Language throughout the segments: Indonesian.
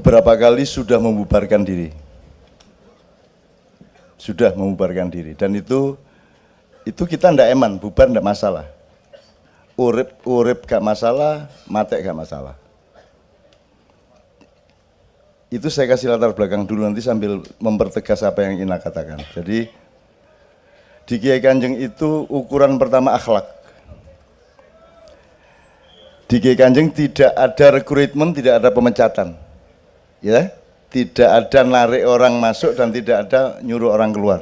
beberapa kali sudah membubarkan diri. Sudah membubarkan diri. Dan itu kita ndak eman, bubar ndak masalah. Urip gak masalah, mati gak masalah. Itu saya kasih latar belakang dulu, nanti sambil mempertegas apa yang Ina katakan. Jadi di Kiai Kanjeng itu ukuran pertama akhlak. Di Kiai Kanjeng tidak ada rekrutmen, tidak ada pemecatan, ya, tidak ada narik orang masuk dan tidak ada nyuruh orang keluar.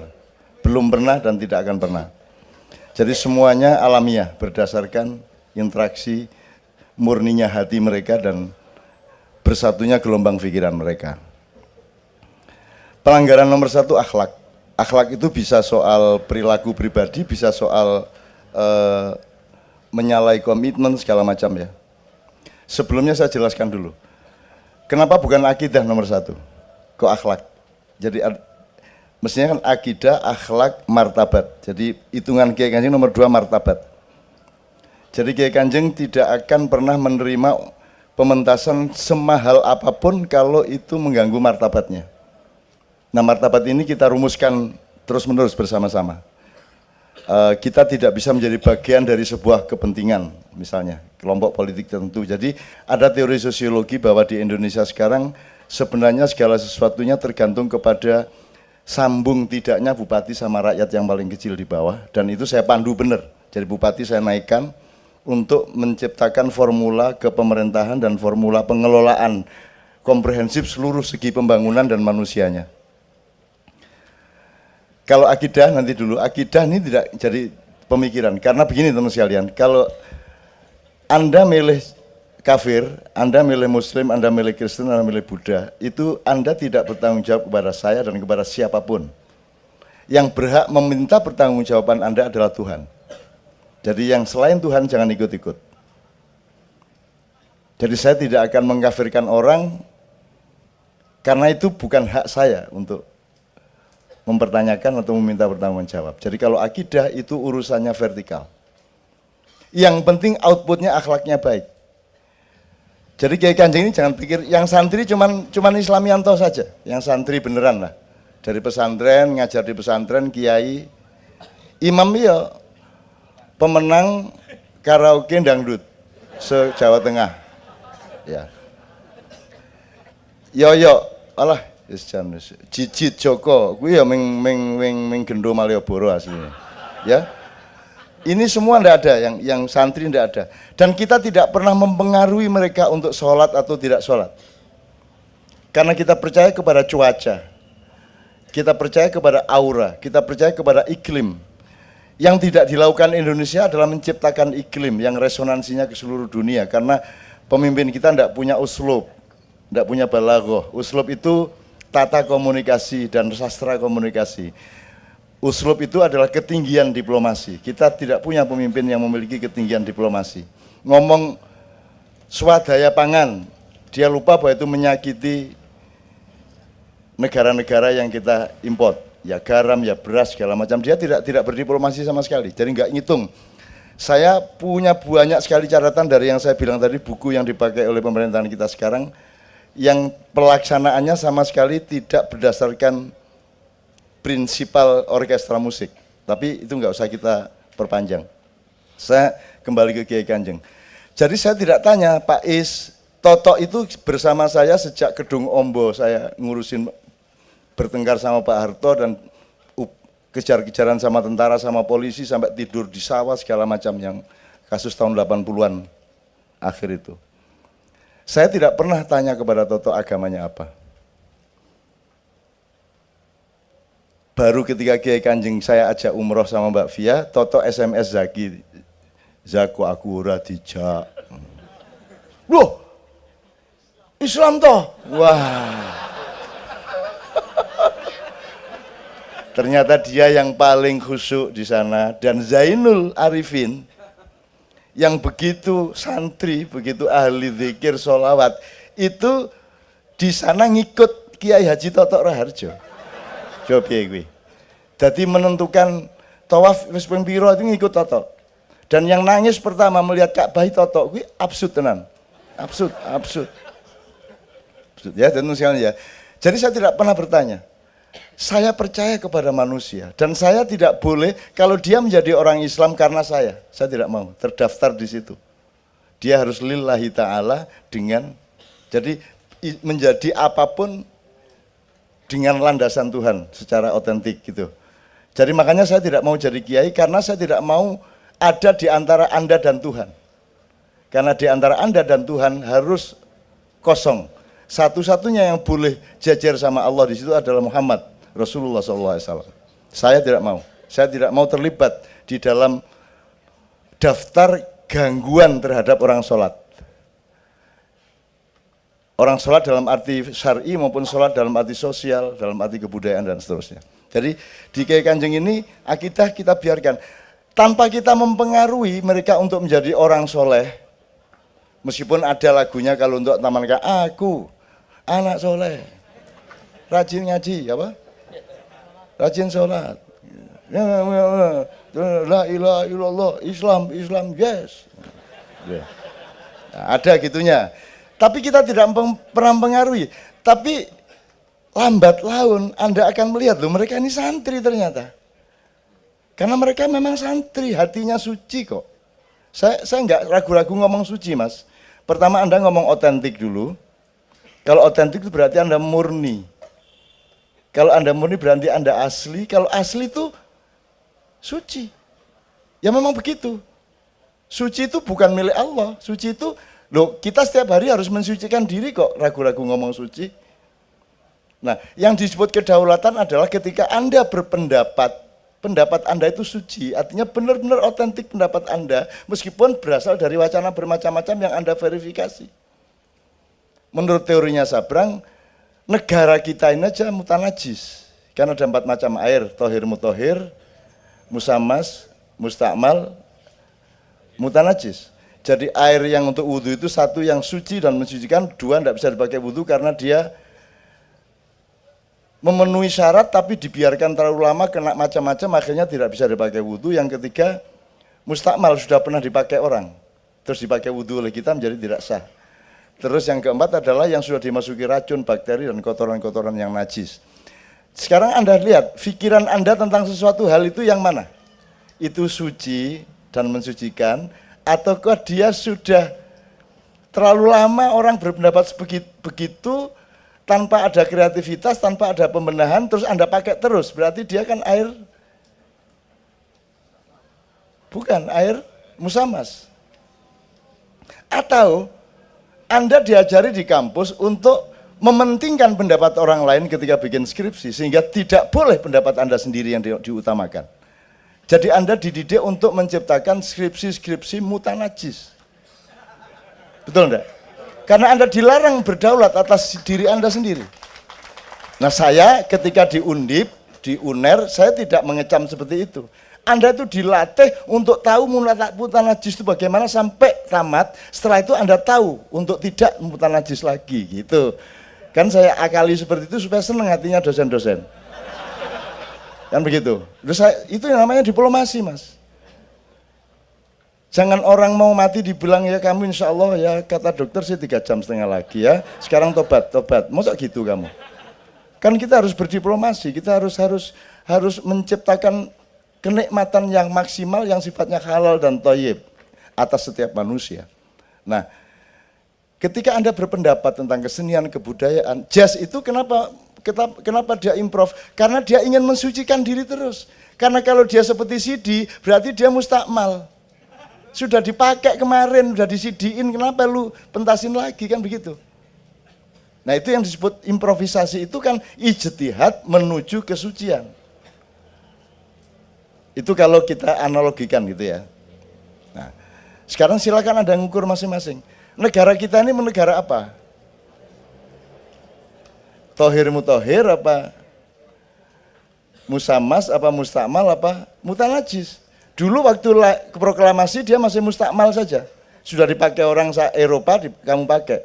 Belum pernah dan tidak akan pernah. Jadi semuanya alamiah berdasarkan interaksi murninya hati mereka dan bersatunya gelombang pikiran mereka. Pelanggaran nomor 1 akhlak. Akhlak itu bisa soal perilaku pribadi, bisa soal menyalahi komitmen segala macam ya. Sebelumnya saya jelaskan dulu. Kenapa bukan akidah nomor 1? Kok akhlak? Jadi mestinya kan akidah, akhlak, martabat. Jadi hitungan Kiai Kanjeng nomor 2 martabat. Jadi Kiai Kanjeng tidak akan pernah menerima pementasan semahal apapun kalau itu mengganggu martabatnya. Nah, martabat ini kita rumuskan terus-menerus bersama-sama. Kita tidak bisa menjadi bagian dari sebuah kepentingan, misalnya kelompok politik tertentu. Jadi ada teori sosiologi bahwa di Indonesia sekarang sebenarnya segala sesuatunya tergantung kepada sambung tidaknya bupati sama rakyat yang paling kecil di bawah, dan itu saya pandu benar. Jadi bupati saya naikkan untuk menciptakan formula kepemerintahan dan formula pengelolaan komprehensif seluruh segi pembangunan dan manusianya. Kalau akidah nanti dulu, akidah ini tidak jadi pemikiran, karena begini teman sekalian, kalau Anda milih kafir, Anda milih Muslim, Anda milih Kristen, Anda milih Buddha, itu Anda tidak bertanggung jawab kepada saya dan kepada siapapun. Yang berhak meminta pertanggungjawaban Anda adalah Tuhan. Jadi yang selain Tuhan jangan ikut-ikut. Jadi saya tidak akan mengkafirkan orang, karena itu bukan hak saya untuk mempertanyakan atau meminta pertanggungjawab. Jadi kalau akidah itu urusannya vertikal. Yang penting outputnya akhlaknya baik. Jadi Kiai Kanjeng ini jangan pikir yang santri cuman Islamianto saja, yang santri beneran lah. Dari pesantren, ngajar di pesantren, kiai, imam ya pemenang karaoke dangdut se-Jawa Tengah. Ya. Yo, alah, Jijit Joko, gue ya meng Gendo Malioboro aslinya. Ya. Ini semua tidak ada, yang santri tidak ada. Dan kita tidak pernah mempengaruhi mereka untuk sholat atau tidak sholat. Karena kita percaya kepada cuaca, kita percaya kepada aura, kita percaya kepada iklim. Yang tidak dilakukan Indonesia adalah menciptakan iklim yang resonansinya ke seluruh dunia. Karena pemimpin kita tidak punya uslub, tidak punya balaghah. Uslub itu tata komunikasi dan sastra komunikasi. Uslub itu adalah ketinggian diplomasi. Kita tidak punya pemimpin yang memiliki ketinggian diplomasi. Ngomong swadaya pangan, dia lupa bahwa itu menyakiti negara-negara yang kita import. Ya garam, ya beras, segala macam. Dia tidak berdiplomasi sama sekali. Jadi nggak ngitung. Saya punya banyak sekali catatan dari yang saya bilang tadi, buku yang dipakai oleh pemerintahan kita sekarang, yang pelaksanaannya sama sekali tidak berdasarkan prinsipal orkestra musik. Tapi itu nggak usah kita perpanjang. Saya kembali ke Kiai Kanjeng. Jadi saya tidak tanya, Pak Is, Toto itu bersama saya sejak Kedung Ombo, saya ngurusin bertengkar sama Pak Harto dan kejar-kejaran sama tentara sama polisi sampai tidur di sawah segala macam yang kasus tahun 80-an akhir itu. Saya tidak pernah tanya kepada Toto agamanya apa. Baru ketika Kiai Kanjeng saya ajak umroh sama Mbak Via, Toto SMS Zaki, Zaku aku ora dijak. Loh, Islam toh? Wah. Ternyata dia yang paling khusyuk di sana, dan Zainul Arifin yang begitu santri, begitu ahli zikir, sholawat, itu di sana ngikut Kiai Haji Toto Raharjo. Coba gue. Jadi menentukan tawaf wis ping pira itu ngikut Toto. Dan yang nangis pertama melihat Ka'bah Toto, gue absurd tenan. Absurd. Ya, dan sekalian ya. Jadi saya tidak pernah bertanya. Saya percaya kepada manusia dan saya tidak boleh kalau dia menjadi orang Islam karena saya tidak mau terdaftar di situ. Dia harus lillahi ta'ala dengan, jadi menjadi apapun dengan landasan Tuhan secara otentik gitu. Jadi makanya saya tidak mau jadi kiai karena saya tidak mau ada di antara Anda dan Tuhan. Karena di antara Anda dan Tuhan harus kosong. Satu-satunya yang boleh jajar sama Allah di situ adalah Muhammad Rasulullah SAW. Saya tidak mau terlibat di dalam daftar gangguan terhadap orang sholat. Orang sholat dalam arti syar'i maupun sholat dalam arti sosial, dalam arti kebudayaan dan seterusnya. Jadi di Kiai Kanjeng ini akidah kita biarkan tanpa kita mempengaruhi mereka untuk menjadi orang soleh. Meskipun ada lagunya kalau untuk taman aku anak soleh, rajin ngaji, apa? Rajin sholat. La ilaha illallah, Islam, yes. Nah, ada gitunya. Tapi kita tidak pernah mempengaruhi. Tapi lambat laun Anda akan melihat loh, mereka ini santri ternyata. Karena mereka memang santri, hatinya suci kok. Saya nggak ragu-ragu ngomong suci, Mas. Pertama Anda ngomong otentik dulu. Kalau otentik itu berarti Anda murni. Kalau Anda murni berarti Anda asli. Kalau asli itu suci. Ya memang begitu. Suci itu bukan milik Allah. Suci itu, loh kita setiap hari harus mensucikan diri kok. Ragu-ragu ngomong suci. Nah, yang disebut kedaulatan adalah ketika Anda berpendapat, pendapat Anda itu suci, artinya benar-benar otentik pendapat Anda, meskipun berasal dari wacana bermacam-macam yang Anda verifikasi. Menurut teorinya Sabrang, negara kita ini aja mutanajis. Karena ada 4 macam air, tohir mutohir, musamas, mustakmal, mutanajis. Jadi air yang untuk wudhu itu 1 yang suci dan mensucikan, 2 tidak bisa dipakai wudhu karena dia memenuhi syarat tapi dibiarkan terlalu lama kena macam-macam akhirnya tidak bisa dipakai wudhu. Yang ketiga mustakmal, sudah pernah dipakai orang terus dipakai wudhu oleh kita menjadi tidak sah. Terus yang keempat adalah yang sudah dimasuki racun, bakteri dan kotoran-kotoran yang najis. Sekarang Anda lihat pikiran Anda tentang sesuatu hal itu yang mana? Itu suci dan mensucikan ataukah dia sudah terlalu lama orang berpendapat begitu tanpa ada kreativitas, tanpa ada pembenahan, terus Anda pakai terus, berarti dia kan air, bukan air musamas. Atau Anda diajari di kampus untuk mementingkan pendapat orang lain ketika bikin skripsi, sehingga tidak boleh pendapat Anda sendiri yang diutamakan. Jadi Anda dididik untuk menciptakan skripsi-skripsi mutanajis. Betul enggak? Karena Anda dilarang berdaulat atas diri Anda sendiri. Nah saya ketika di Undip, di UNER, saya tidak mengecam seperti itu. Anda itu dilatih untuk tahu mutanajis itu bagaimana sampai tamat. Setelah itu Anda tahu untuk tidak mutanajis lagi gitu. Kan saya akali seperti itu supaya senang hatinya dosen-dosen. Kan begitu. Itu yang namanya diplomasi, Mas. Jangan orang mau mati dibilang ya kamu insya Allah ya kata dokter sih 3,5 jam lagi ya. Sekarang tobat. Masa gitu kamu? Kan kita harus berdiplomasi, kita harus menciptakan kenikmatan yang maksimal yang sifatnya halal dan thayyib atas setiap manusia. Nah, ketika Anda berpendapat tentang kesenian, kebudayaan, jazz itu kenapa dia improv? Karena dia ingin mensucikan diri terus. Karena kalau dia seperti CD, berarti dia mustakmal. Sudah dipakai kemarin, sudah di CD-in, kenapa lu pentasin lagi, kan begitu. Nah itu yang disebut improvisasi, itu kan ijtihad menuju kesucian. Itu kalau kita analogikan gitu ya. Nah, sekarang silakan Anda ngukur masing-masing. Negara kita ini negara apa? Tohir mutohir apa? Musamas apa mustakmal apa? Mutanajis. Dulu waktu proklamasi dia masih mustakmal saja. Sudah dipakai orang Eropa, kamu pakai.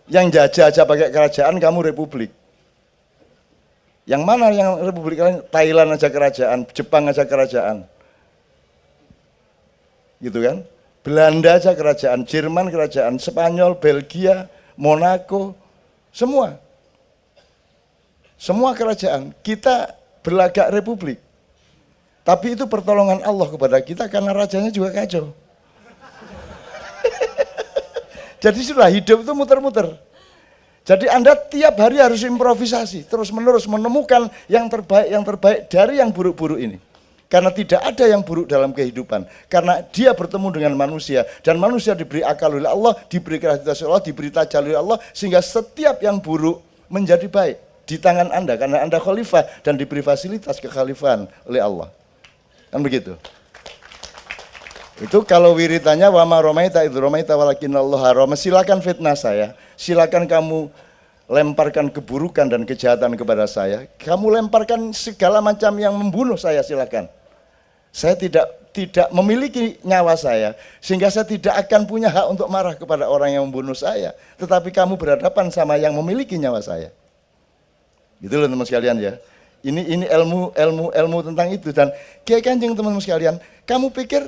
Yang jajah aja pakai kerajaan, kamu republik. Yang mana yang republik lain? Thailand aja kerajaan, Jepang aja kerajaan. Gitu kan? Belanda aja kerajaan, Jerman kerajaan, Spanyol, Belgia, Monaco, Semua kerajaan. Kita berlagak republik. Tapi itu pertolongan Allah kepada kita karena rajanya juga kacau. Jadi sudah hidup itu muter-muter. Jadi Anda tiap hari harus improvisasi, terus-menerus menemukan yang terbaik dari yang buruk-buruk ini. Karena tidak ada yang buruk dalam kehidupan. Karena dia bertemu dengan manusia. Dan manusia diberi akal oleh Allah, diberi kreativitas oleh Allah, diberi tajalli oleh Allah. Sehingga setiap yang buruk menjadi baik di tangan Anda. Karena Anda khalifah dan diberi fasilitas kekhalifahan oleh Allah. Kan begitu. Itu kalau wiritannya wa ma romaita idh romaita walakinnallaha rama. Silakan fitnah saya, silakan kamu lemparkan keburukan dan kejahatan kepada saya. Kamu lemparkan segala macam yang membunuh saya, silakan. Saya tidak memiliki nyawa saya, sehingga saya tidak akan punya hak untuk marah kepada orang yang membunuh saya. Tetapi kamu berhadapan sama yang memiliki nyawa saya. Gitu loh teman sekalian ya. Ini ilmu tentang itu. Dan Kiai Kanjeng teman-teman sekalian, kamu pikir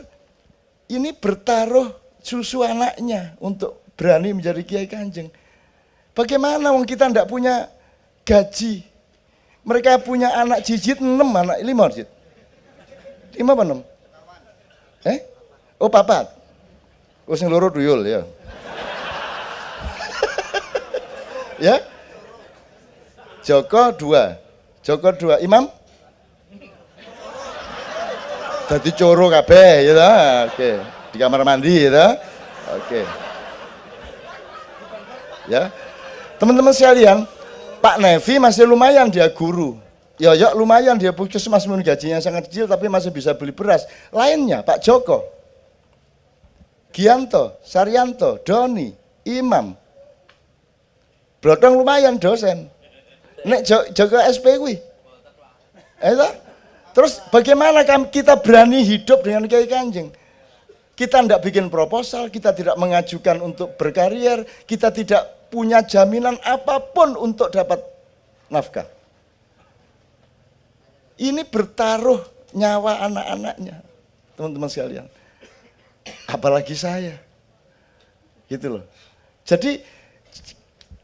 ini bertaruh susu anaknya untuk berani menjadi Kiai Kanjeng. Bagaimana wong kita tidak punya gaji? Mereka punya anak cicit 6, anak 5 cicit. 5 apa 6? Oh 4. Oh sing loro duyul ya. Ya. Joko 2. Imam? Dadi coro kabeh ya ta. Oke. Di kamar mandi ya ta. Oke. Ya. Teman-teman sekalian, Pak Nevi masih lumayan dia guru. Ya lumayan dia puskesmas gajinya sangat kecil tapi masih bisa beli beras. Lainnya Pak Joko, Gianto, Saryanto, Doni, Imam. Blodong lumayan dosen. Nek Joko SP kuwi. Terus bagaimana kita berani hidup dengan Kiai Kanjeng? Kita tidak bikin proposal, kita tidak mengajukan untuk berkarier, kita tidak punya jaminan apapun untuk dapat nafkah. Ini bertaruh nyawa anak-anaknya, teman-teman sekalian. Apalagi saya. Gitu loh. Jadi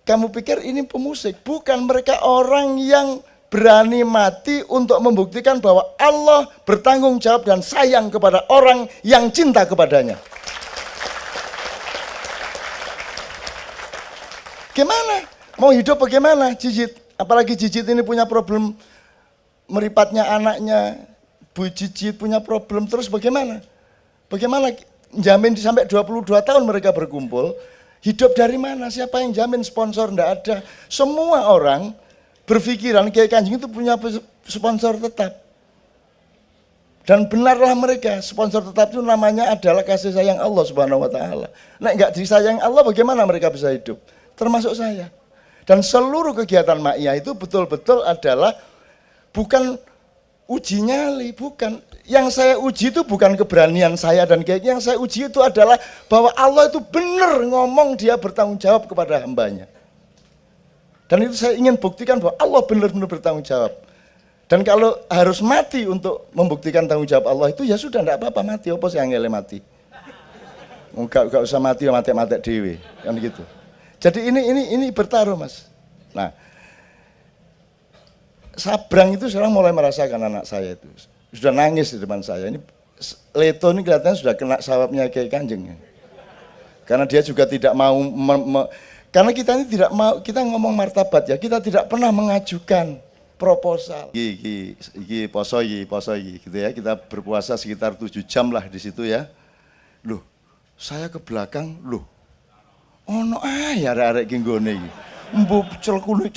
kamu pikir ini pemusik, bukan, mereka orang yang berani mati untuk membuktikan bahwa Allah bertanggung jawab dan sayang kepada orang yang cinta kepadanya. Gimana? Mau hidup bagaimana Cicit? Apalagi Cicit ini punya problem meripatnya anaknya, Bu Cicit punya problem, terus bagaimana? Bagaimana jamin sampai 22 tahun mereka berkumpul, hidup dari mana? Siapa yang jamin? Sponsor enggak ada. Semua orang berpikiran Kiai Kanjeng itu punya sponsor tetap. Dan benarlah mereka, sponsor tetap itu namanya adalah kasih sayang Allah Subhanahu wa taala. Nek enggak disayang Allah, bagaimana mereka bisa hidup? Termasuk saya. Dan seluruh kegiatan Ma'iyah itu betul-betul adalah bukan uji nyali, bukan. Yang saya uji itu bukan keberanian saya dan Kiai, yang saya uji itu adalah bahwa Allah itu benar ngomong, dia bertanggung jawab kepada hambanya. Dan itu saya ingin buktikan bahwa Allah benar-benar bertanggung jawab. Dan kalau harus mati untuk membuktikan tanggung jawab Allah itu, ya sudah, enggak apa-apa mati, apa sih angele mati. Enggak usah mati, mati dewe, kan gitu. Jadi ini bertaruh, Mas. Nah, Sabrang itu sekarang mulai merasakan anak saya itu. Sudah nangis di depan saya. Ini Leto ini kelihatannya sudah kena sawapnya Kiai Kanjeng. Karena dia juga tidak mau karena kita ini tidak mau, kita ngomong martabat ya, kita tidak pernah mengajukan proposal. Iki poso gitu ya, kita berpuasa sekitar 7 jam lah di situ ya. Loh, saya ke belakang, loh, ono ya arek-arek ki nggone iki. Mbuh celkunik,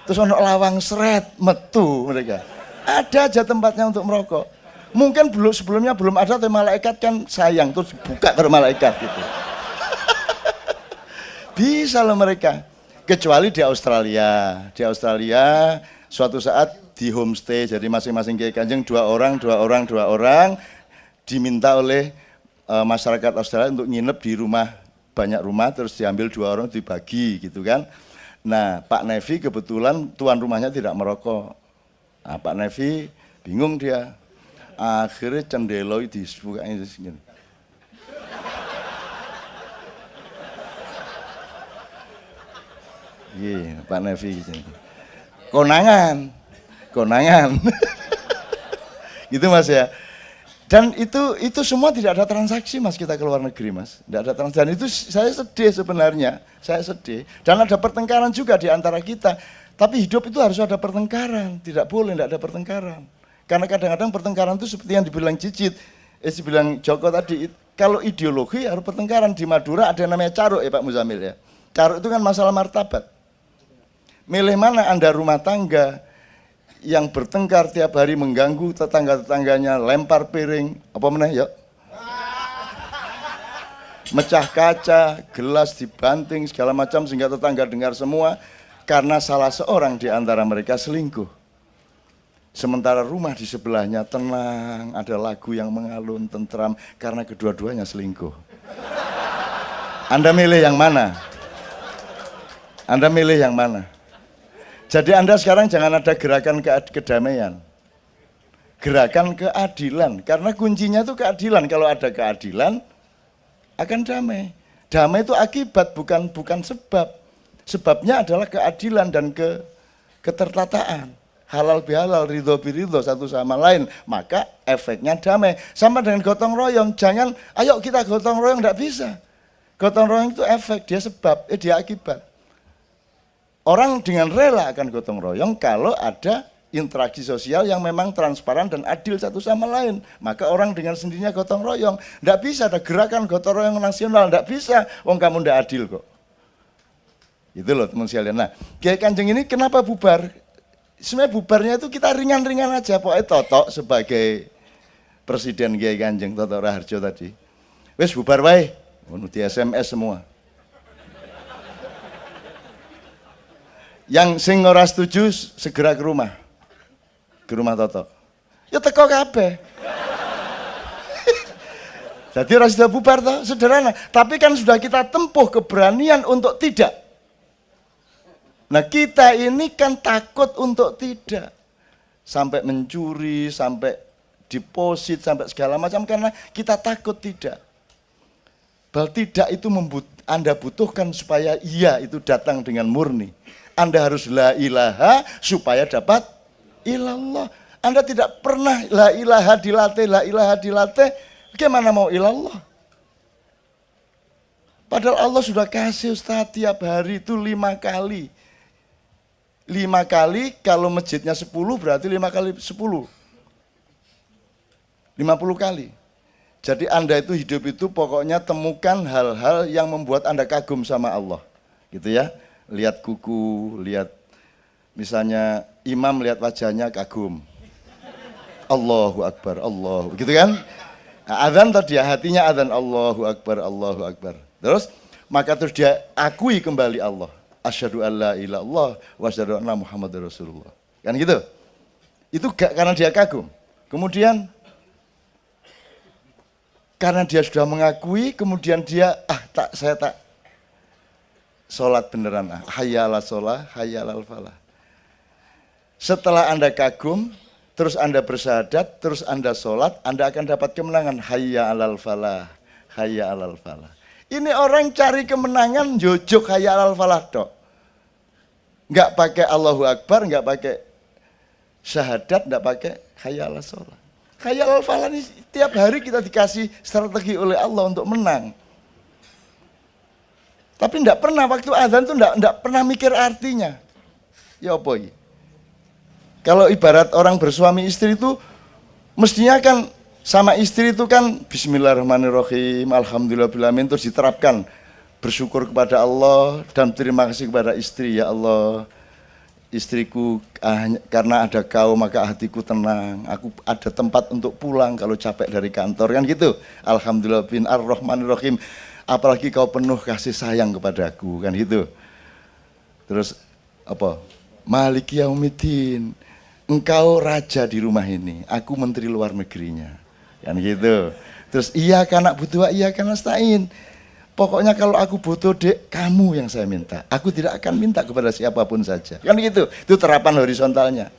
terus ono lawang seret, metu mereka. Ada aja tempatnya untuk merokok. Mungkin sebelumnya belum ada, tapi malaikat kan sayang, terus buka ke malaikat gitu. Bisa loh mereka, kecuali di Australia. Di Australia suatu saat di homestay, jadi masing-masing Kiai Kanjeng 2 orang diminta oleh masyarakat Australia untuk nginep di rumah, banyak rumah, terus diambil 2 orang dibagi gitu kan. Nah Pak Nevi kebetulan tuan rumahnya tidak merokok. Nah, Pak Nevi bingung dia, akhirnya cendeloi disebukanya di sini. Iya, Pak Nevi gitu. Konangan. Gitu Mas ya. Dan itu semua tidak ada transaksi Mas, kita ke luar negeri Mas. Tidak ada transaksi. Dan itu saya sedih sebenarnya. Saya sedih. Dan ada pertengkaran juga di antara kita. Tapi hidup itu harus ada pertengkaran. Tidak boleh tidak ada pertengkaran. Karena kadang-kadang pertengkaran itu seperti yang dibilang Cicit. Dibilang Joko tadi. Kalau ideologi harus pertengkaran. Di Madura ada yang namanya caruk ya Pak Muzamil ya. Caruk itu kan masalah martabat. Milih mana Anda rumah tangga yang bertengkar tiap hari mengganggu tetangga-tetangganya, lempar piring, apa meneh ya? Mecah kaca, gelas dibanting, segala macam sehingga tetangga dengar semua karena salah seorang di antara mereka selingkuh. Sementara rumah di sebelahnya tenang, ada lagu yang mengalun, tentram karena kedua-duanya selingkuh. Anda milih yang mana? Anda milih yang mana? Jadi Anda sekarang jangan ada gerakan kedamaian. Gerakan keadilan. Karena kuncinya itu keadilan. Kalau ada keadilan, akan damai. Damai itu akibat, bukan sebab. Sebabnya adalah keadilan dan ketertataan. Halal bihalal, ridho biridho satu sama lain. Maka efeknya damai. Sama dengan gotong royong. Jangan, ayo kita gotong royong, tidak bisa. Gotong royong itu efek, dia sebab, dia akibat. Orang dengan rela akan gotong royong kalau ada interaksi sosial yang memang transparan dan adil satu sama lain. Maka orang dengan sendirinya gotong royong. Tidak bisa ada gerakan gotong royong nasional, tidak bisa. Wong kamu tidak adil kok. Itu loh teman sekalian. Nah, Kiai Kanjeng ini kenapa bubar? Sebenarnya bubarnya itu kita ringan-ringan aja. Pokoknya Toto sebagai Presiden Kiai Kanjeng, Toto Raharjo tadi. Wes bubar wae, di SMS semua. Yang sing ora setuju segera ke rumah Toto. Ya teko kabeh. Jadi ora sudah bubar toh, sederhana. Tapi kan sudah kita tempuh keberanian untuk tidak. Nah kita ini kan takut untuk tidak. Sampai mencuri, sampai deposit, sampai segala macam karena kita takut tidak. Bahwa tidak itu Anda butuhkan supaya iya itu datang dengan murni. Anda harus la ilaha supaya dapat ilallah. Anda tidak pernah la ilaha dilatih, bagaimana mau ilallah? Padahal Allah sudah kasih Ustaz tiap hari itu 5 kali. 5 kali kalau masjidnya 10 berarti 5 kali 10. 50 kali. Jadi Anda itu hidup itu pokoknya temukan hal-hal yang membuat Anda kagum sama Allah. Gitu ya. Lihat kuku, lihat misalnya imam lihat wajahnya kagum. Allahu Akbar, Allahu, gitu kan? Nah, adzan tadi hatinya adzan Allahu Akbar, Allahu Akbar. Terus maka terus dia akui kembali Allah. Asyhadu alla ilaha illallah wa asyhadu anna Muhammadar Rasulullah. Kan gitu? Itu karena dia kagum. Kemudian karena dia sudah mengakui, kemudian dia saya tak sholat beneran, hayya ala sholah, hayya ala falah. Setelah Anda kagum, terus Anda bersyahadat, terus Anda sholat, Anda akan dapat kemenangan, hayya ala falah, hayya ala falah. Ini orang cari kemenangan, jojok hayya ala falah dok. Enggak pakai Allahu Akbar, enggak pakai syahadat, enggak pakai hayya ala sholah. Hayya ala falah ini tiap hari kita dikasih strategi oleh Allah untuk menang. Tapi enggak pernah waktu azan tuh enggak pernah mikir artinya. Ya apa ini? Kalau ibarat orang bersuami istri itu mestinya kan sama istri itu kan bismillahirrahmanirrahim, alhamdulillahirrahmanirrahim terus diterapkan. Bersyukur kepada Allah dan terima kasih kepada istri, ya Allah. Istriku karena ada kau maka hatiku tenang. Aku ada tempat untuk pulang kalau capek dari kantor kan gitu. Alhamdulillahirrahmanirrahim. Apalagi kau penuh kasih sayang kepadaku kan gitu. Terus apa? Maliki yaumiddin. Engkau raja di rumah ini, aku menteri luar negerinya. Kan gitu. Terus iya kan nak butuh, iya kan nasta'in. Pokoknya kalau aku butuh dek, kamu yang saya minta. Aku tidak akan minta kepada siapapun saja. Kan gitu. Itu terapan horizontalnya.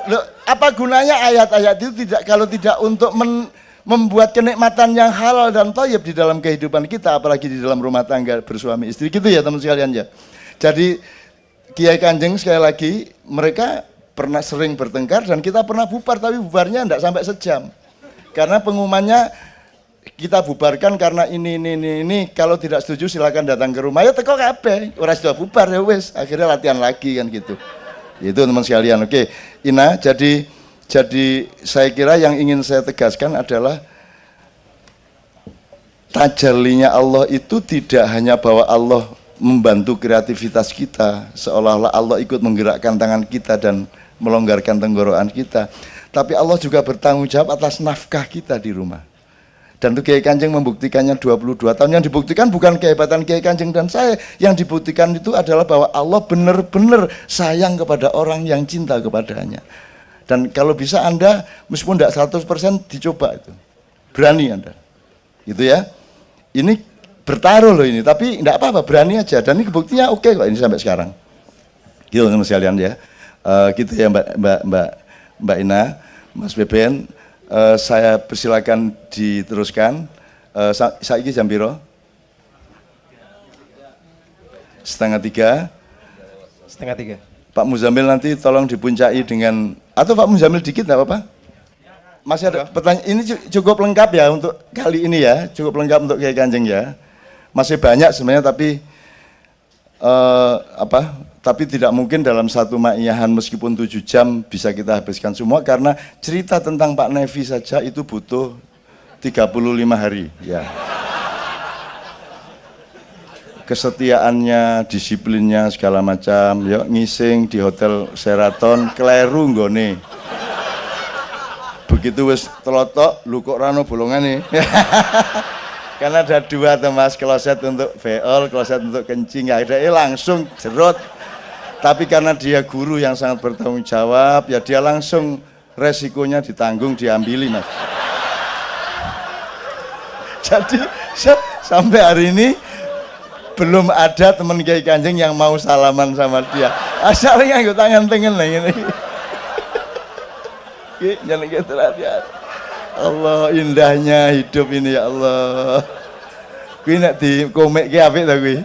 Loh, apa gunanya ayat-ayat itu kalau tidak untuk membuat kenikmatan yang halal dan thayyib di dalam kehidupan kita, apalagi di dalam rumah tangga bersuami istri gitu ya teman sekalian ya. Jadi Kiai Kanjeng sekali lagi mereka pernah sering bertengkar dan kita pernah bubar, tapi bubarnya enggak sampai sejam. Karena pengumumannya kita bubarkan karena ini, kalau tidak setuju silakan datang ke rumah. Ya teko kabeh, ora sudah bubar ya wis, akhirnya latihan lagi kan gitu. Itu teman sekalian. Oke, Ina, jadi saya kira yang ingin saya tegaskan adalah tajallinya Allah itu tidak hanya bahwa Allah membantu kreativitas kita, seolah-olah Allah ikut menggerakkan tangan kita dan melonggarkan tenggorokan kita, tapi Allah juga bertanggung jawab atas nafkah kita di rumah. Dan itu Kiai Kanjeng membuktikannya 22 tahun. Yang dibuktikan bukan kehebatan Kiai Kanjeng dan saya, yang dibuktikan itu adalah bahwa Allah benar-benar sayang kepada orang yang cinta kepadanya. Dan kalau bisa Anda, meskipun tidak 100% dicoba itu, berani Anda, gitu ya. Ini bertaruh loh ini, tapi tidak apa-apa, berani aja. Dan ini buktinya oke kok ini sampai sekarang. Gitu teman sekalian ya. Gitu ya Mbak Ina, Mas Beben, saya persilakan diteruskan. Saiki jam piro? 2:30. 2:30. Pak Muzamil nanti tolong dipuncai dengan, atau Pak Muzamil dikit nggak apa-apa? Masih ada pertanyaan, ini cukup lengkap ya untuk kali ini ya, cukup lengkap untuk Kiai Kanjeng ya. Masih banyak sebenarnya tapi tapi tidak mungkin dalam satu ma'iyahan meskipun 7 jam bisa kita habiskan semua, karena cerita tentang Pak Nevi saja itu butuh 35 hari ya. Kesetiaannya, disiplinnya segala macam, ya ngising di hotel Sheraton kleru nggone. Begitu wis telotok lu kok rano bolongane. Karena ada 2 tuh Mas, kloset untuk veol, kloset untuk kencing, akhirnya langsung jerot. Tapi karena dia guru yang sangat bertanggung jawab, ya dia langsung resikonya ditanggung, diambili Mas. Jadi sampai hari ini belum ada teman Kiai Kanjeng yang mau salaman sama dia. Asalnya nganggo tangan tengen lah ini. Jangan gitu ya. Allah, indahnya hidup ini ya Allah. Kuwi nek di komik ki apik ta kuwi.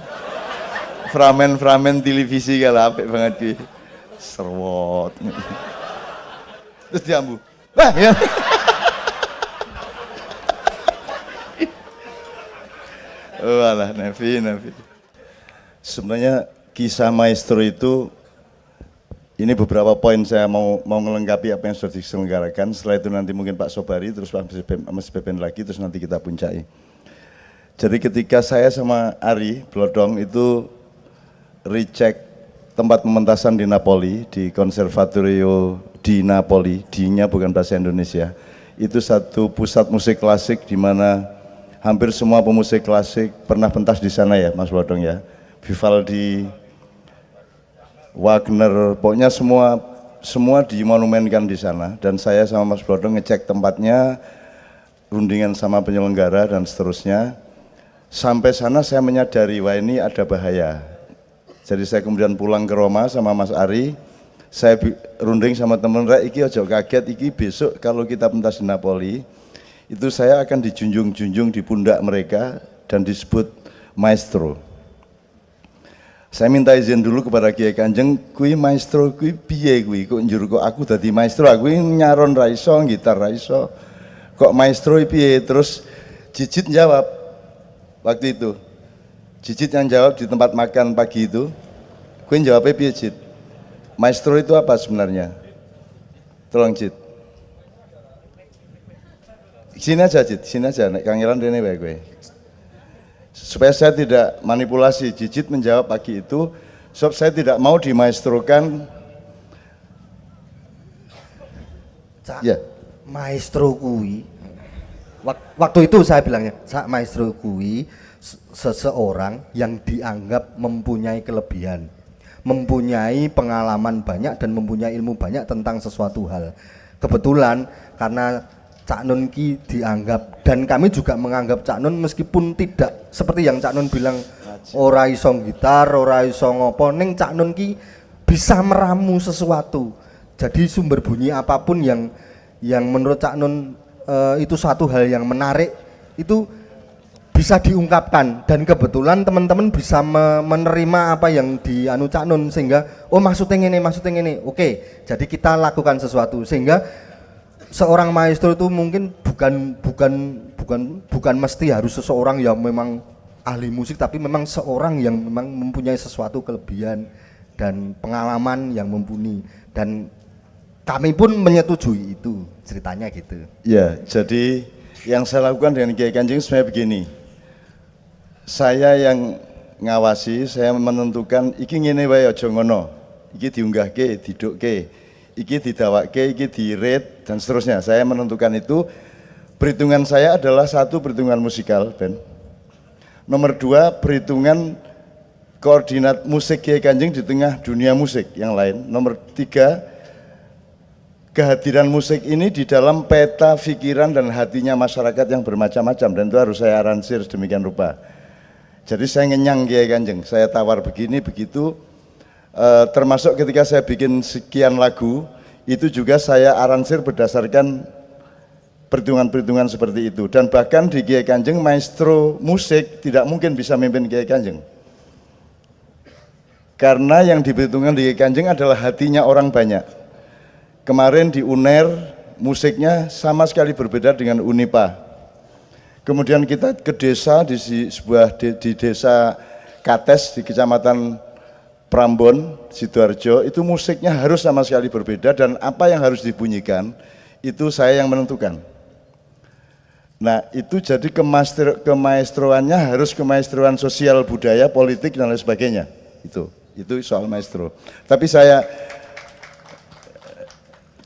Framen televisi kalah apik banget kuwi. Serwot. Terus diambu. Wah, ya. Oh alah, Nevi. Sebenarnya kisah maestro itu, ini beberapa poin saya mau melengkapi apa yang sudah diselenggarakan. Setelah itu nanti mungkin Pak Sobari, terus Mas Beben lagi, terus nanti kita puncai. Jadi ketika saya sama Ari Blodong itu recheck tempat pementasan di Napoli, di Conservatorio di Napoli, D-nya bukan bahasa Indonesia. Itu satu pusat musik klasik di mana hampir semua pemusik klasik pernah pentas di sana ya Mas Blodong ya. Vivaldi, Wagner, pokoknya semua dimonumenkan di sana. Dan saya sama Mas Blodong ngecek tempatnya, rundingan sama penyelenggara dan seterusnya. Sampai sana saya menyadari wah ini ada bahaya. Jadi saya kemudian pulang ke Roma sama Mas Ari. Saya runding sama temen rek, iki ojo kaget, iki besok kalau kita pentas di Napoli, itu saya akan dijunjung-junjung di pundak mereka dan disebut maestro. Saya minta izin dulu kepada Kiai Kanjeng, kui maestro kui piye kui, kok njur kok aku dadi maestro, aku nyaron raiso, gitar raiso, kok maestro piye? Terus Cicit jawab waktu itu, Cicit yang jawab di tempat makan pagi itu, kui jawabnya piye Cit? Maestro itu apa sebenarnya? Tolong Cit. Sini aja Cit, sini aja, nek Kang Iran rene wae kowe. Supaya saya tidak manipulasi, Cicit menjawab pagi itu, sebab saya tidak mau dimaestrokan. Ya. Maestro kui, waktu itu saya bilangnya, maestro kui seseorang yang dianggap mempunyai kelebihan, mempunyai pengalaman banyak dan mempunyai ilmu banyak tentang sesuatu hal. Kebetulan karena Cak Nun ki dianggap, dan kami juga menganggap Cak Nun meskipun tidak seperti yang Cak Nun bilang ora iso gitar, ora iso ngopo, ning Cak Nun ki bisa meramu sesuatu. Jadi sumber bunyi apapun yang menurut Cak Nun itu satu hal yang menarik, itu bisa diungkapkan, dan kebetulan teman-teman bisa menerima apa yang dianu Cak Nun, sehingga oh maksudnya ini, oke, jadi kita lakukan sesuatu, sehingga seorang maestro itu mungkin bukan mesti harus seseorang yang memang ahli musik, tapi memang seorang yang memang mempunyai sesuatu kelebihan dan pengalaman yang mumpuni, dan kami pun menyetujui itu, ceritanya gitu. Ya, jadi yang saya lakukan dengan Kiai Kanjeng sebenarnya begini. Saya yang ngawasi, saya menentukan iki ngene wae aja ngono. Iki diunggahke, didukke, iki didawakke, iki di-rate dan seterusnya. Saya menentukan itu. Perhitungan saya adalah satu, perhitungan musikal, Ben. Nomor dua, perhitungan koordinat musik Kiai Kanjeng di tengah dunia musik yang lain. Nomor tiga, kehadiran musik ini di dalam peta pikiran dan hatinya masyarakat yang bermacam-macam, dan itu harus saya aransir sedemikian rupa. Jadi saya ngenyang Kiai Kanjeng, saya tawar begini begitu, termasuk ketika saya bikin sekian lagu, itu juga saya aransir berdasarkan perhitungan-perhitungan seperti itu. Dan bahkan di Kiai Kanjeng, maestro musik tidak mungkin bisa memimpin Kiai Kanjeng, karena yang diperhitungkan di Kiai Kanjeng adalah hatinya orang banyak. Kemarin di UNER musiknya sama sekali berbeda dengan UNIPA. Kemudian kita ke desa di desa Kates di Kecamatan Prambon, Sidoarjo, itu musiknya harus sama sekali berbeda, dan apa yang harus dibunyikan itu saya yang menentukan. Nah, itu jadi kemaestroannya harus kemaestroan sosial, budaya, politik dan lain sebagainya. Itu soal maestro. Tapi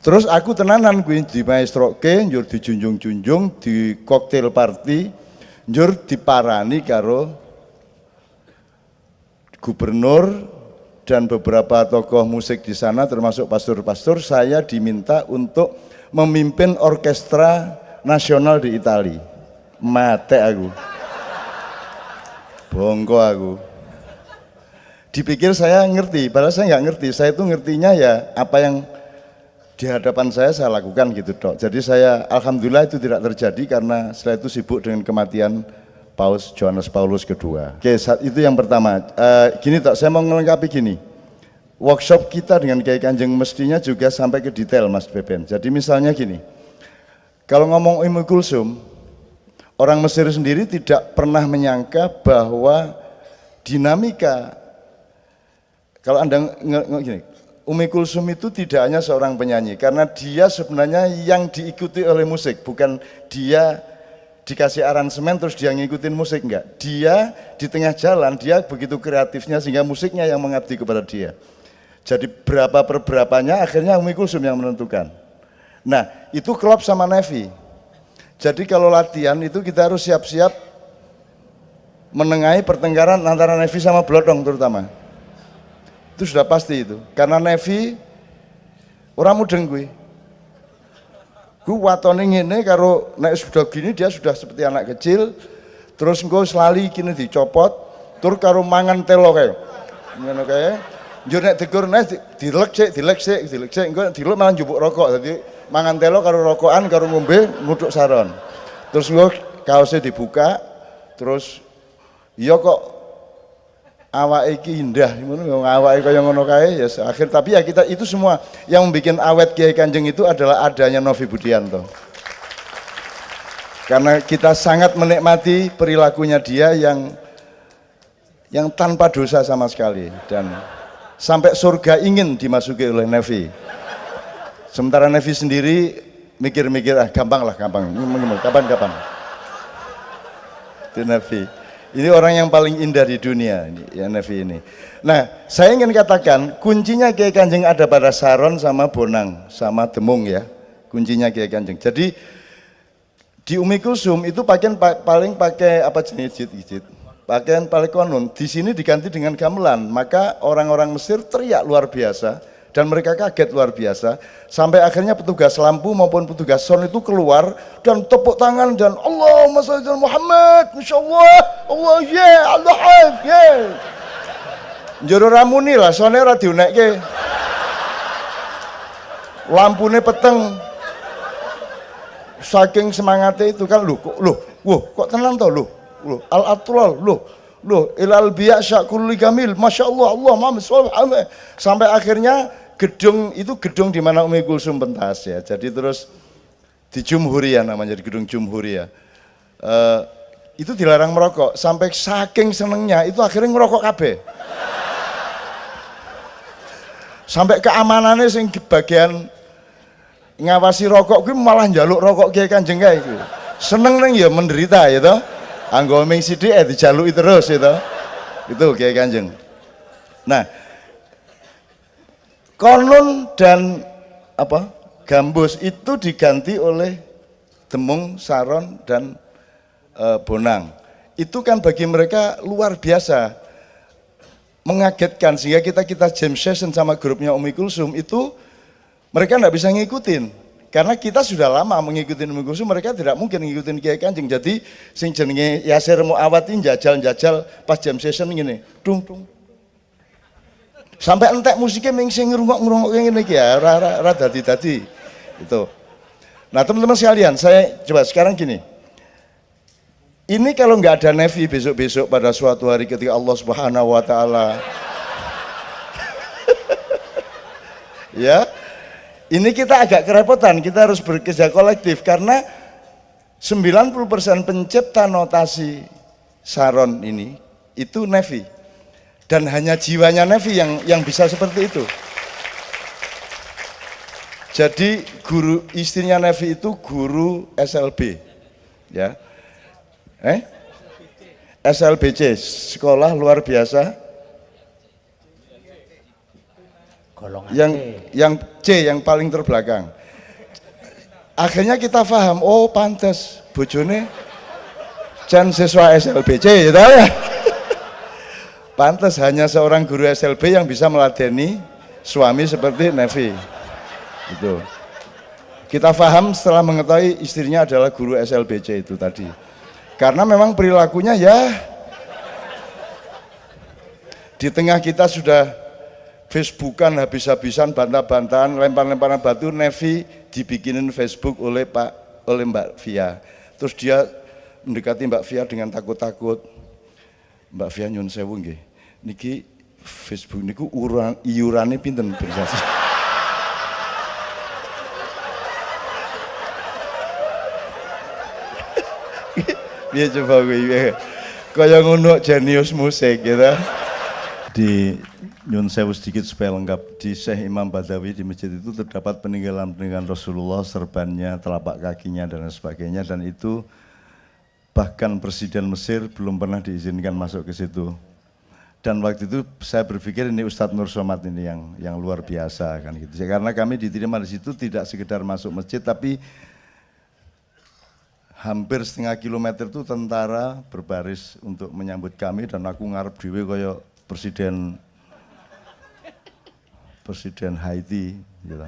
terus aku tenanan gue di maestroke, njur dijunjung-junjung, di cocktail party, njur diparani karo gubernur dan beberapa tokoh musik di sana, termasuk pastor-pastor. Saya diminta untuk memimpin orkestra nasional di Itali. Mate aku, bongko aku. Dipikir saya ngerti, padahal saya nggak ngerti. Saya itu ngertinya ya apa yang di hadapan saya lakukan gitu dok. Jadi saya alhamdulillah itu tidak terjadi, karena setelah itu sibuk dengan kematian Paus Johannes Paulus II. Oke, itu yang pertama. Gini dok, saya mau melengkapi gini. Workshop kita dengan Kiai Kanjeng mestinya juga sampai ke detail Mas Beben. Jadi misalnya gini, kalau ngomong Ummu Kulsum, orang Mesir sendiri tidak pernah menyangka bahwa dinamika, kalau Anda gini, Ummu Kulsum itu tidak hanya seorang penyanyi, karena dia sebenarnya yang diikuti oleh musik, bukan dia dikasih aransemen terus dia ngikutin musik, enggak. Dia di tengah jalan, dia begitu kreatifnya sehingga musiknya yang mengabdi kepada dia. Jadi berapa per berapanya akhirnya Ummu Kulsum yang menentukan. Nah, itu klop sama Nevi. Jadi kalau latihan itu kita harus siap-siap menengahi pertengkaran antara Nevi sama Blodong terutama. Itu sudah pasti itu, karena Nevi orang mudeng gue watone ngene karo nek sudah gini dia sudah seperti anak kecil, terus engko selali kini dicopot, tur karo mangan telo kae. Ngono kae. Njur nek tegur nek dilek sik, engko dilek malah njupuk rokok. Dadi mangan telo karo rokokan karo ngombe nguduk saron. Terus engko kaosnya dibuka, terus iya kok awake iki indah, ngono awake kaya ngono kae ya akhir. Tapi ya kita itu semua yang membuat awet Kiai Kanjeng itu adalah adanya Novi Budianto. Karena kita sangat menikmati perilakunya dia yang tanpa dosa sama sekali, dan sampai surga ingin dimasuki oleh Nevi. Sementara Nevi sendiri mikir-mikir gampang, kapan. Itu Nevi. Ini orang yang paling indah di dunia, ya Nevi ini. Nah, saya ingin katakan kuncinya Kiai Kanjeng ada pada Saron sama Bonang, sama Demung ya. Kuncinya Kiai Kanjeng. Jadi di Ummu Kulsum itu paling pakai apa jenis jit. Pakaian paling konon. Di sini diganti dengan gamelan, maka orang-orang Mesir teriak luar biasa. Dan mereka kaget luar biasa, sampai akhirnya petugas lampu maupun petugas sound itu keluar dan tepuk tangan dan Allahumma shalli ala Muhammad, insyaallah, Allah Allah njero ramuni lah, soalnya ora diunekke, lampune peteng, saking semangatnya itu kan, kok tenang toh loh al-atlal, loh ilal biya syakuli kamil, masya Allah, Allah Muhammad sampai akhirnya gedung itu gedung di mana Umi Kulsum pentas ya. Jadi terus di Jumhuria namanya, di gedung Jumhuria. Itu dilarang merokok, sampai saking senengnya itu akhirnya ngerokok kabeh. Sampai keamanannya sing bagian ngawasi rokok kuwi malah njaluk rokok Kiai Kanjeng kae kuwi. Seneng neng ya menderita ya toh. Anggo ming sithik dijaluki terus ya toh. Itu Kiai Kanjeng. Nah, konon dan apa? Gambus itu diganti oleh Demung, Saron dan Bonang. Itu kan bagi mereka luar biasa, mengagetkan, sehingga kita jam session sama grupnya Umi Kulsum itu mereka tidak bisa ngikutin karena kita sudah lama mengikuti Umi Kulsum, mereka tidak mungkin ngikutin Kiai Kanjeng. Jadi sing jenenge Yasir Muawatin jajal pas jam session gini dung sampai entek musiknya sing ngerungok ngene iki ya ora dadi itu. Nah teman-teman sekalian, saya coba sekarang gini, ini kalau nggak ada Nevi besok-besok pada suatu hari ketika Allah Subhanahu wa Ta'ala ya, ini kita agak kerepotan, kita harus bekerja kolektif karena 90% pencipta notasi Saron ini itu Nevi, dan hanya jiwanya Nevi yang bisa seperti itu. Jadi guru istrinya Nevi itu guru SLB ya. SLBC, sekolah luar biasa yang C, yang paling terbelakang. Akhirnya kita paham, oh pantas bojone jan siswa SLBC gitu ya. Pantas hanya seorang guru SLB yang bisa meladeni suami seperti Nevi. Gitu. Kita paham setelah mengetahui istrinya adalah guru SLBC itu tadi. Karena memang perilakunya ya di tengah kita sudah Facebookan habis-habisan, bantah-bantahan, lempar-lemparan batu, Nevi dibikinin Facebook oleh Mbak Via. Terus dia mendekati Mbak Via dengan takut-takut. Mbak Via nyun sewu nggih. Niki Facebook niku iurane pinten bersasi. Dia coba gue kaya ngono jenius musik gitu. Di nyun sewu sedikit supaya lengkap, di Syekh Imam Badawi di masjid itu terdapat peninggalan Rasulullah, serbannya, telapak kakinya dan sebagainya, dan itu bahkan Presiden Mesir belum pernah diizinkan masuk ke situ. Dan waktu itu saya berpikir ini Ustadz Nur Somad ini yang luar biasa kan gitu. Karena kami diterima di situ tidak sekedar masuk masjid, tapi hampir setengah kilometer itu tentara berbaris untuk menyambut kami, dan aku ngarep dhewe kaya Presiden Haiti gitu.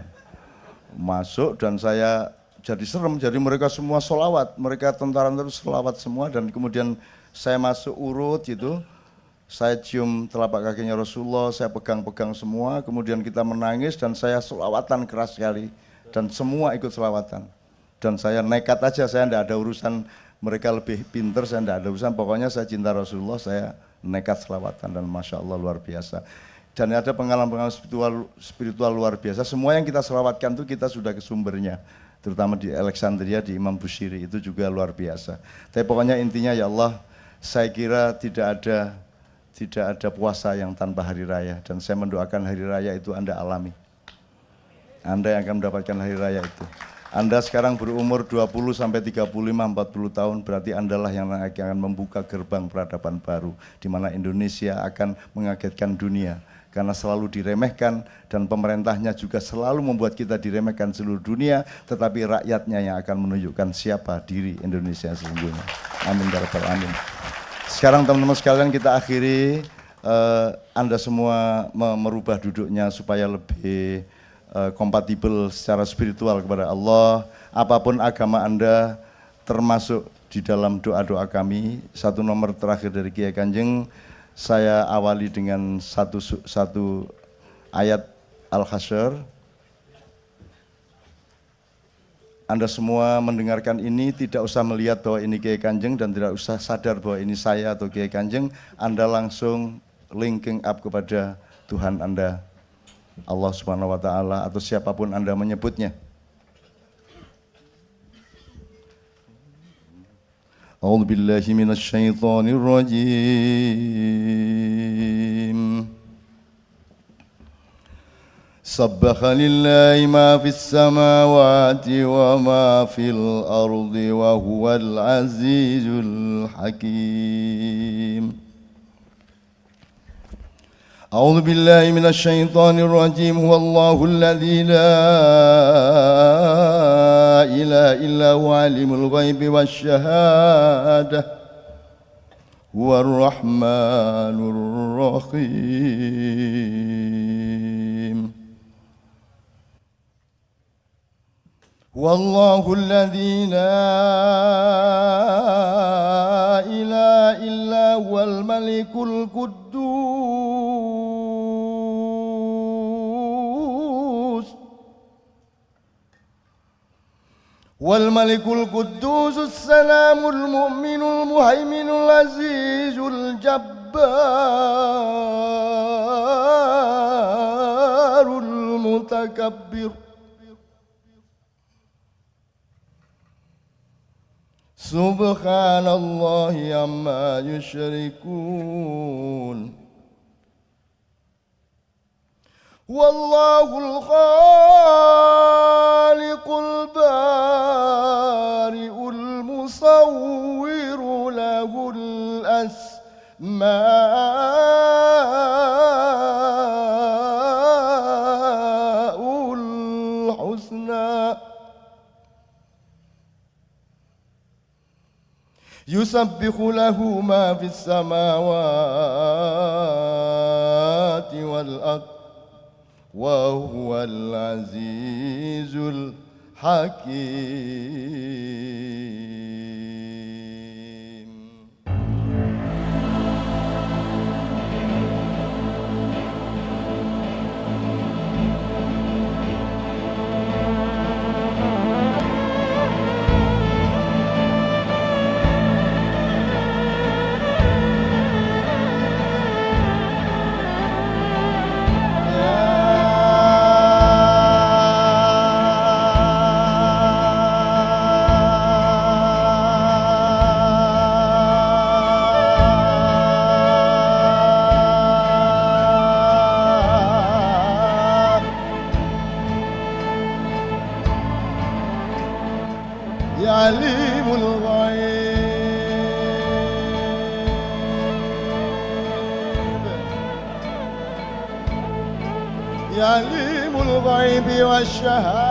Masuk dan saya jadi serem, jadi mereka semua sholawat, mereka tentara terus sholawat semua, dan kemudian saya masuk urut gitu, saya cium telapak kakinya Rasulullah, saya pegang-pegang semua, kemudian kita menangis dan saya sholawatan keras sekali, dan semua ikut sholawatan. Dan saya nekat aja, saya tidak ada urusan mereka lebih pinter, saya tidak ada urusan, pokoknya saya cinta Rasulullah, saya nekat selawatan, dan Masya Allah luar biasa. Dan ada pengalaman-pengalaman spiritual luar biasa, semua yang kita selawatkan itu kita sudah ke sumbernya, terutama di Alexandria, di Imam Bushiri, itu juga luar biasa. Tapi pokoknya intinya ya Allah, saya kira tidak ada puasa yang tanpa hari raya, dan saya mendoakan hari raya itu Anda alami. Anda yang akan mendapatkan hari raya itu. Anda sekarang berumur 20 sampai 35, 40 tahun, berarti Andalah yang akan membuka gerbang peradaban baru, di mana Indonesia akan mengagetkan dunia, karena selalu diremehkan, dan pemerintahnya juga selalu membuat kita diremehkan seluruh dunia, tetapi rakyatnya yang akan menunjukkan siapa diri Indonesia sesungguhnya. Amin ya rabbal alamin. Sekarang teman-teman sekalian, kita akhiri, Anda semua merubah duduknya supaya lebih kompatibel secara spiritual kepada Allah. Apapun agama Anda, termasuk di dalam doa-doa kami, satu nomor terakhir dari Kiai Kanjeng, saya awali dengan satu ayat Al-Hasyr. Anda semua mendengarkan ini tidak usah melihat bahwa ini Kiai Kanjeng dan tidak usah sadar bahwa ini saya atau Kiai Kanjeng. Anda langsung linking up kepada Tuhan Anda, Allah Subhanahu wa taala atau siapapun Anda menyebutnya. A'udzu billahi minasy syaithanir rajim. Sabbaha lillahi ma fis samawati wa ma fil ardi wa huwal azizul hakim. A'udzu billahi minasy syaithanir rajim. Huwallahu alladzi la ilaha illa huwa alimul ghaibi wasyahadah. Huwar rahmanur rahim. Wallahu alladzi la ilaha illa huwal malikul quddus wal malikul quddus salamul mu'minul muhaiminul azizul jabbarul mutakabbir. Subhanallahi amma yusyrikun. Wallahul khaliqul bari'ul musawwiru lahul asma'ul husna. Yusabbihu lahu ma fis samawati wal ard wa huwal azizul hakim. Ya alimul ghaib, ya alimul ghaib wasyahadah.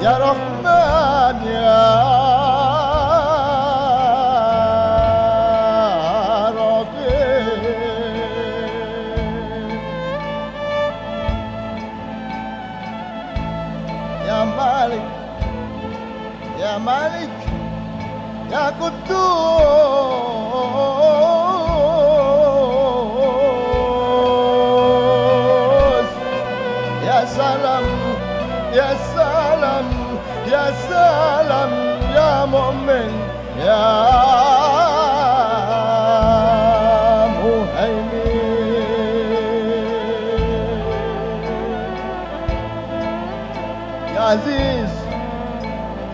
Ya Rahman ya Ya Malik, Ya Quddus, Ya Salam, Ya Salam, Ya Salam, Ya Mu'min, Ya Muhaimin, Ya Aziz,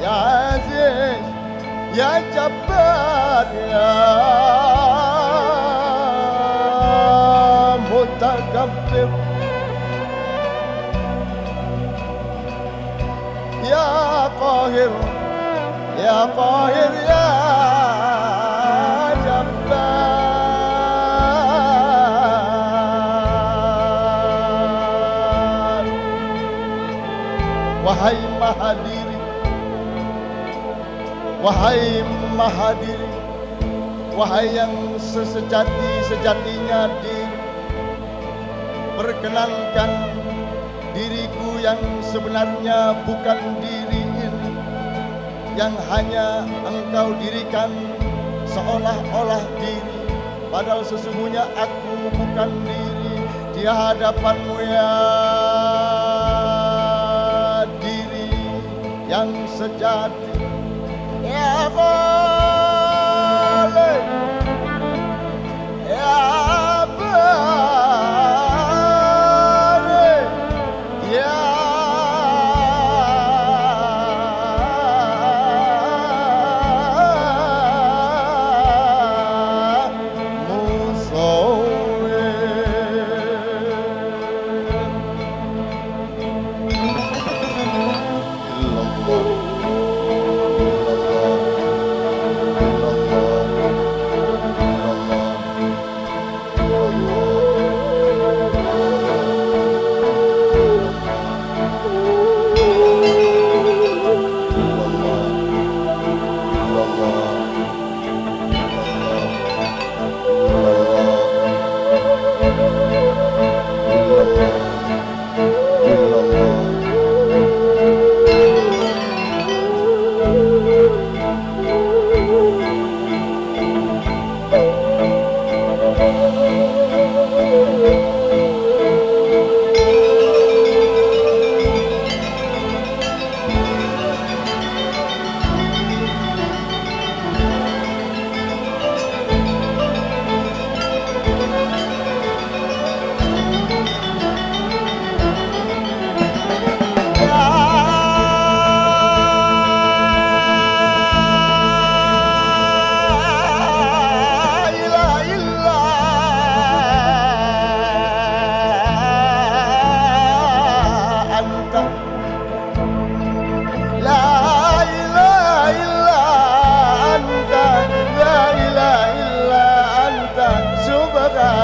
Ya Aziz, Ya Jabbar, Ya Mutakabbir, Ya Qahir, Ya Qahir, Ya Jabbar. Wahai Mahadiri, wahai Mahadiri, wahai yang sesejati-sejatinya diri, perkenankan diriku yang sebenarnya bukan diri ini, yang hanya engkau dirikan seolah-olah diri, padahal sesungguhnya aku bukan diri di hadapanmu ya diri yang sejati ya boleh ya boleh ya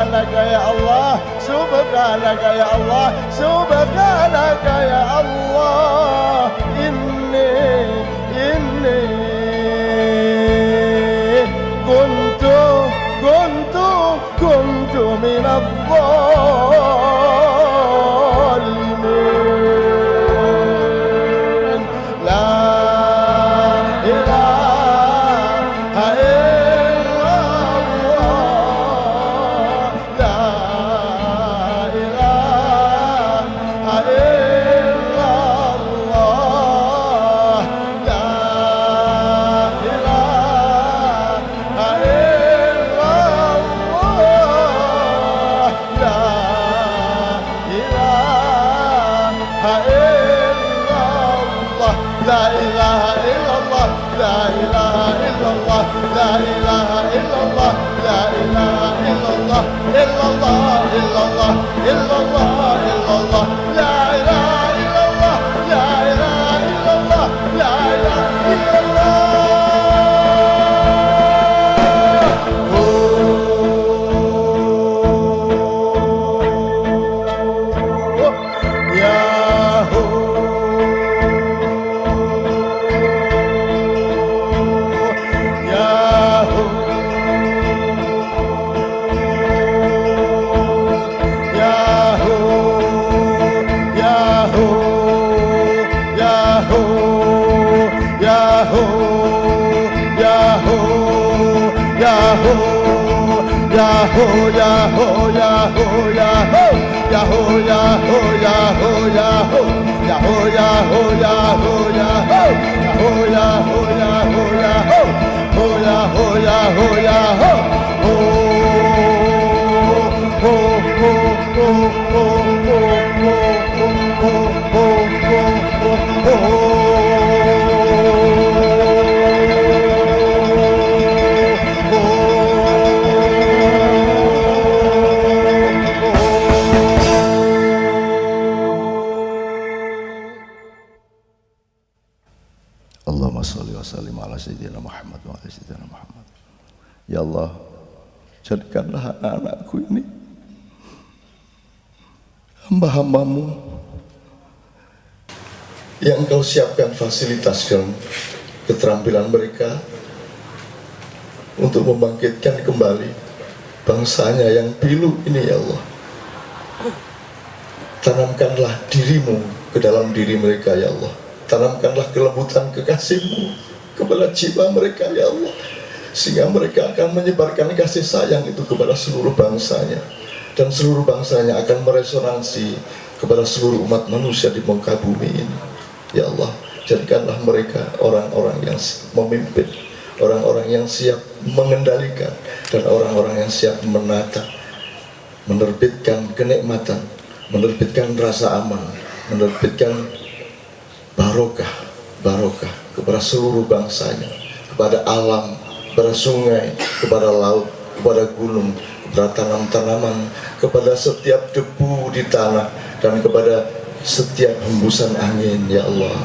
Subhanaka ya Allah, Subhanaka ya Allah, Subhanaka ya Allah. Inni kuntu minadh dhalimin. La ilaha illallah, la ilaha illallah, la ilaha illallah, la ilaha illallah, la ilaha illallah, la ilaha illallah, la ilaha illallah, la ilaha illallah, illallah, illallah, illallah, illallah, la ilaha illallah, la ilaha illallah, la ilaha illallah. Yahoo, Yahoo, Yahoo, Yahoo, Yahoo, Yahoo, Yahoo, Yahoo, Yahoo, Yahoo, Yahoo, Yahoo, Yahoo, Yahoo, Yahoo, Yahoo, Yahoo, Yahoo, Allahumma sholli wa sallim ala sayyidina Muhammad wa ala sayyidina Muhammad. Ya Allah, jadikanlah anak-anakku ini hamba-hambamu yang Engkau siapkan fasilitas dan keterampilan mereka untuk membangkitkan kembali bangsanya yang pilu ini, ya Allah. Tanamkanlah dirimu ke dalam diri mereka, ya Allah. Tanamkanlah kelembutan kekasih-Mu kepada jiwa mereka, ya Allah. sehingga mereka akan menyebarkan kasih sayang itu kepada seluruh bangsanya, dan seluruh bangsanya akan meresonansi kepada seluruh umat manusia di muka bumi ini. Ya Allah, jadikanlah mereka orang-orang yang memimpin, orang-orang yang siap mengendalikan, dan orang-orang yang siap menata, menerbitkan kenikmatan, menerbitkan rasa aman, menerbitkan barokah kepada seluruh bangsanya, kepada alam, kepada sungai, kepada laut, kepada gunung, kepada tanam-tanaman, kepada setiap debu di tanah, dan kepada setiap hembusan angin. Ya Allah,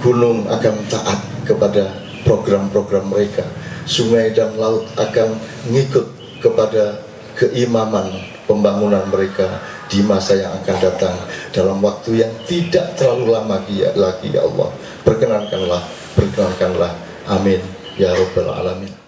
gunung akan taat kepada program-program mereka, sungai dan laut akan ngikut kepada keimaman pembangunan mereka di masa yang akan datang, dalam waktu yang tidak terlalu lama lagi. Ya Allah, perkenankanlah, amin ya rabbal alamin.